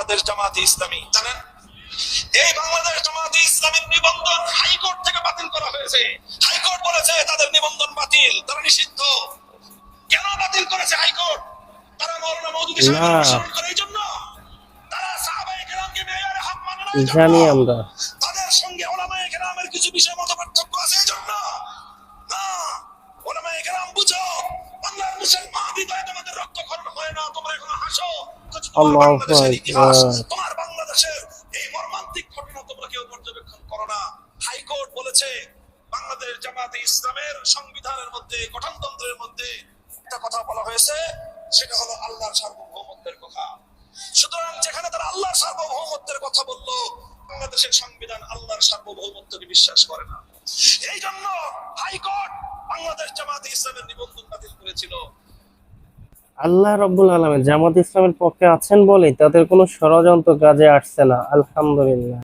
বাংলাদেশ জামাতে ইসলামী, জানেন এই বাংলাদেশ জামাতে ইসলামীর নিবন্ধন হাইকোর্ট থেকে বাতিল করা হয়েছে। হাইকোর্ট বলেছে তাদের নিবন্ধন বাতিল, তারা নিষিদ্ধ। কেন বাতিল করেছে হাইকোর্ট? তারা মাওলানা মওদুদী সাহেবের অনুসরণ করে, এই জন্য তারা সাহাবায়ে কেরামকে মেয়রে হক মানে না, জানি আমরা তাদের সঙ্গে উলামায়ে কেরামের কিছু বিষয় মতপার্থক্য আছে, এই জন্য না। উলামায়ে কেরাম বুঝো, বাংলার মুসলমান হৃদয়ে তোমাদের রক্তক্ষরণ হয় না, তোমরা এখন হাসো। আল্লাহু ইতিহাস, আকবার। তোমার বাংলাদেশের এই মর্মান্তিক ঘটনা তোমরা কেউ পর্যবেক্ষণ করো না। হাইকোর্ট বলেছে বাংলাদেশ জামাতে ইসলামের সংবিধানের মধ্যে, গঠনতন্ত্রের মধ্যে একটা কথা বলা হয়েছে, সেটা হলো আল্লাহর সার্বভৌমত্বের কথা। সুতরাং যেখানে তারা আল্লাহর সার্বভৌমত্বের কথা বললো, বাংলাদেশের সংবিধান আল্লাহর সার্বভৌমত্বকে বিশ্বাস করে না। এই জন্য হাইকোর্ট বাংলাদেশ জামাতে ইসলামের নিবন্ধন বাতিল করেছিল। আল্লাহ রাব্বুল আলামিন জামাত ইসলামের পক্ষে আছেন বলেই তাদের কোনো ষড়যন্ত্র কাজে আসছে না। আলহামদুলিল্লাহ।